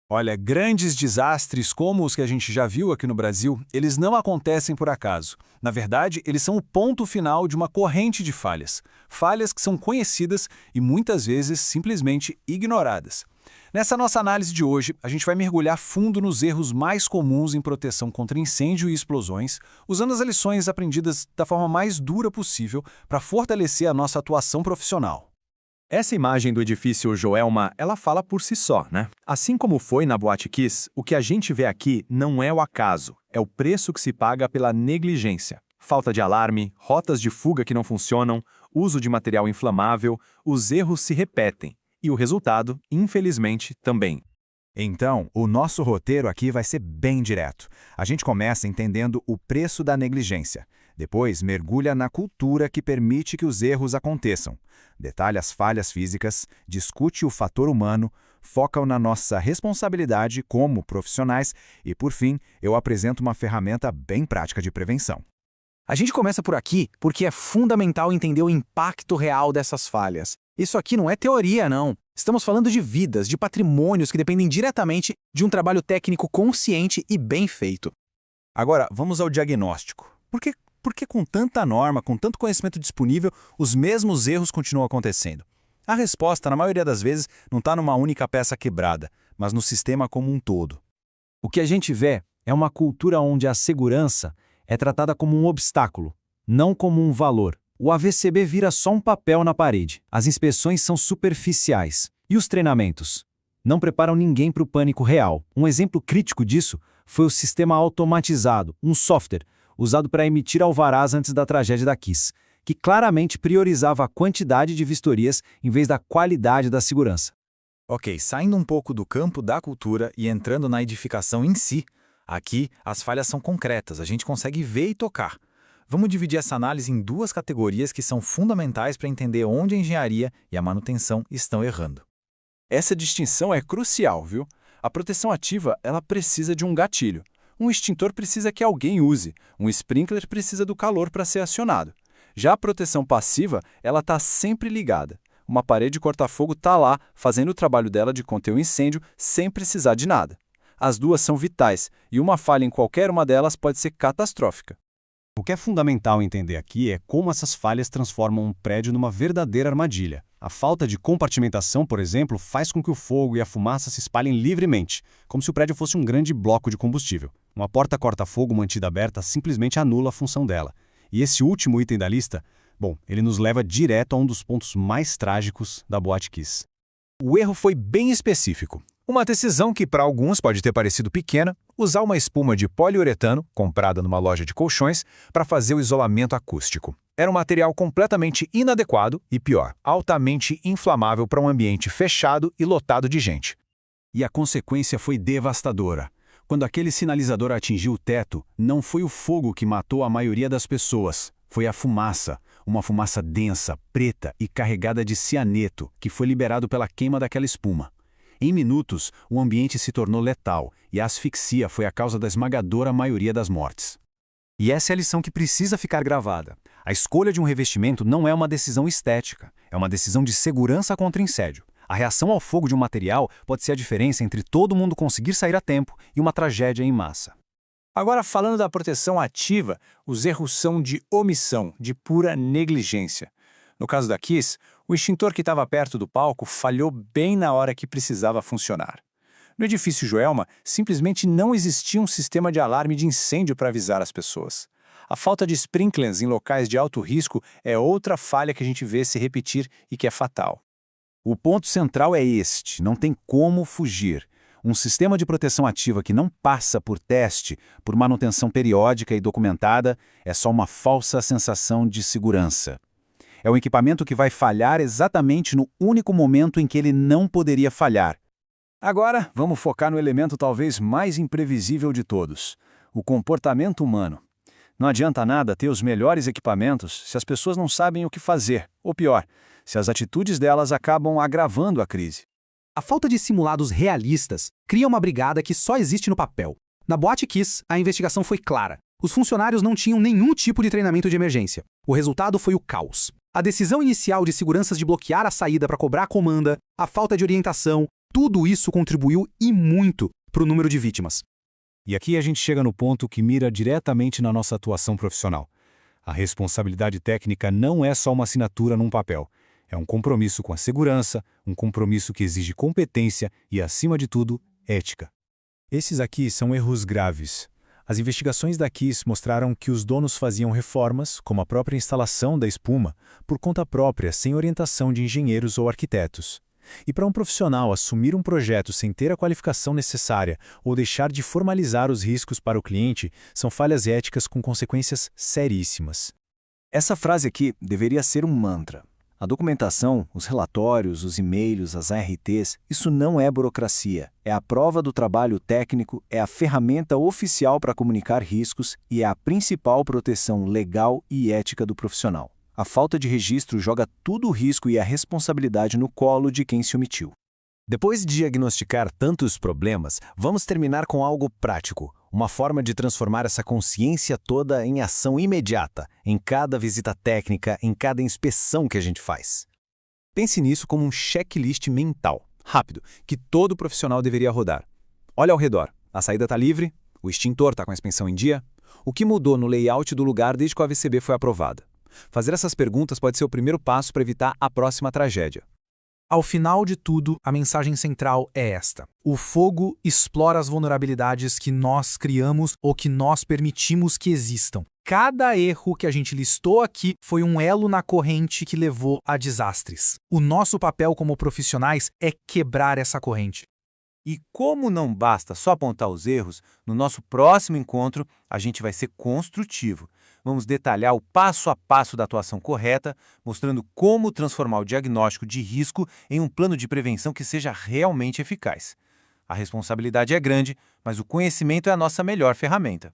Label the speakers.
Speaker 1: Olha, grandes desastres como os que a gente já viu aqui no Brasil, eles não acontecem por acaso. Na verdade, eles são o ponto final de uma corrente de falhas. Falhas que são conhecidas e muitas vezes simplesmente ignoradas. Nessa nossa análise de hoje, a gente vai mergulhar fundo nos erros mais comuns em proteção contra incêndio e explosões, usando as lições aprendidas da forma mais dura possível para fortalecer a nossa atuação profissional.
Speaker 2: Essa imagem do edifício Joelma, ela fala por si só, né? Assim como foi na Boate Kiss, o que a gente vê aqui não é o acaso, é o preço que se paga pela negligência. Falta de alarme, rotas de fuga que não funcionam, uso de material inflamável, os erros se repetem. E o resultado, infelizmente, também.
Speaker 3: Então, o nosso roteiro aqui vai ser bem direto. A gente começa entendendo o preço da negligência. Depois, mergulha na cultura que permite que os erros aconteçam. Detalha as falhas físicas, discute o fator humano, foca na nossa responsabilidade como profissionais e, por fim, eu apresento uma ferramenta bem prática de prevenção.
Speaker 4: A gente começa por aqui porque é fundamental entender o impacto real dessas falhas. Isso aqui não é teoria, não. Estamos falando de vidas, de patrimônios que dependem diretamente de um trabalho técnico consciente e bem feito.
Speaker 1: Agora, vamos ao diagnóstico. Por que com tanta norma, com tanto conhecimento disponível, os mesmos erros continuam acontecendo? A resposta, na maioria das vezes, não está numa única peça quebrada, mas no sistema como um todo.
Speaker 5: O que a gente vê é uma cultura onde a segurança é tratada como um obstáculo, não como um valor. O AVCB vira só um papel na parede. As inspeções são superficiais. E os treinamentos? Não preparam ninguém para o pânico real. Um exemplo crítico disso foi o sistema automatizado, um software, usado para emitir alvarás antes da tragédia da Kiss, que claramente priorizava a quantidade de vistorias em vez da qualidade da segurança.
Speaker 6: Ok, saindo um pouco do campo da cultura e entrando na edificação em si, aqui as falhas são concretas, a gente consegue ver e tocar. Vamos dividir essa análise em duas categorias que são fundamentais para entender onde a engenharia e a manutenção estão errando.
Speaker 1: Essa distinção é crucial, viu? A proteção ativa, ela precisa de um gatilho. Um extintor precisa que alguém use. Um sprinkler precisa do calor para ser acionado. Já a proteção passiva, ela está sempre ligada. Uma parede corta-fogo está lá, fazendo o trabalho dela de conter o incêndio sem precisar de nada. As duas são vitais, e uma falha em qualquer uma delas pode ser catastrófica.
Speaker 5: O que é fundamental entender aqui é como essas falhas transformam um prédio numa verdadeira armadilha. A falta de compartimentação, por exemplo, faz com que o fogo e a fumaça se espalhem livremente, como se o prédio fosse um grande bloco de combustível. Uma porta corta-fogo mantida aberta simplesmente anula a função dela. E esse último item da lista, ele nos leva direto a um dos pontos mais trágicos da Boate Kiss.
Speaker 2: O erro foi bem específico. Uma decisão que para alguns pode ter parecido pequena, usar uma espuma de poliuretano, comprada numa loja de colchões, para fazer o isolamento acústico. Era um material completamente inadequado e, pior, altamente inflamável para um ambiente fechado e lotado de gente.
Speaker 5: E a consequência foi devastadora. Quando aquele sinalizador atingiu o teto, não foi o fogo que matou a maioria das pessoas, foi a fumaça. Uma fumaça densa, preta e carregada de cianeto, que foi liberado pela queima daquela espuma. Em minutos, o ambiente se tornou letal e a asfixia foi a causa da esmagadora maioria das mortes. E essa é a lição que precisa ficar gravada. A escolha de um revestimento não é uma decisão estética, é uma decisão de segurança contra incêndio. A reação ao fogo de um material pode ser a diferença entre todo mundo conseguir sair a tempo e uma tragédia em massa.
Speaker 4: Agora, falando da proteção ativa, os erros são de omissão, de pura negligência. No caso da Kiss, o extintor que estava perto do palco falhou bem na hora que precisava funcionar. No edifício Joelma, simplesmente não existia um sistema de alarme de incêndio para avisar as pessoas. A falta de sprinklers em locais de alto risco é outra falha que a gente vê se repetir e que é fatal.
Speaker 5: O ponto central é este, não tem como fugir. Um sistema de proteção ativa que não passa por teste, por manutenção periódica e documentada, é só uma falsa sensação de segurança. É um equipamento que vai falhar exatamente no único momento em que ele não poderia falhar.
Speaker 1: Agora, vamos focar no elemento talvez mais imprevisível de todos, o comportamento humano. Não adianta nada ter os melhores equipamentos se as pessoas não sabem o que fazer, ou pior, se as atitudes delas acabam agravando a crise.
Speaker 4: A falta de simulados realistas cria uma brigada que só existe no papel. Na Boate Kiss, a investigação foi clara. Os funcionários não tinham nenhum tipo de treinamento de emergência. O resultado foi o caos. A decisão inicial de seguranças de bloquear a saída para cobrar a comanda, a falta de orientação,
Speaker 7: Tudo isso contribuiu e muito para o número de vítimas.
Speaker 5: E aqui a gente chega no ponto que mira diretamente na nossa atuação profissional. A responsabilidade técnica não é só uma assinatura num papel. É um compromisso com a segurança, um compromisso que exige competência e, acima de tudo, ética. Esses aqui são erros graves. As investigações da KISS mostraram que os donos faziam reformas, como a própria instalação da espuma, por conta própria, sem orientação de engenheiros ou arquitetos. E para um profissional assumir um projeto sem ter a qualificação necessária ou deixar de formalizar os riscos para o cliente, são falhas éticas com consequências seríssimas.
Speaker 1: Essa frase aqui deveria ser um mantra. A documentação, os relatórios, os e-mails, as ARTs, isso não é burocracia. É a prova do trabalho técnico, é a ferramenta oficial para comunicar riscos e é a principal proteção legal e ética do profissional. A falta de registro joga todo o risco e a responsabilidade no colo de quem se omitiu.
Speaker 2: Depois de diagnosticar tantos problemas, vamos terminar com algo prático. Uma forma de transformar essa consciência toda em ação imediata, em cada visita técnica, em cada inspeção que a gente faz.
Speaker 1: Pense nisso como um checklist mental, rápido, que todo profissional deveria rodar. Olha ao redor. A saída está livre? O extintor está com a expensão em dia? O que mudou no layout do lugar desde que a AVCB foi aprovada? Fazer essas perguntas pode ser o primeiro passo para evitar a próxima tragédia.
Speaker 7: Ao final de tudo, a mensagem central é esta: o fogo explora as vulnerabilidades que nós criamos ou que nós permitimos que existam. Cada erro que a gente listou aqui foi um elo na corrente que levou a desastres. O nosso papel como profissionais é quebrar essa corrente.
Speaker 4: E como não basta só apontar os erros, no nosso próximo encontro a gente vai ser construtivo. Vamos detalhar o passo a passo da atuação correta, mostrando como transformar o diagnóstico de risco em um plano de prevenção que seja realmente eficaz. A responsabilidade é grande, mas o conhecimento é a nossa melhor ferramenta.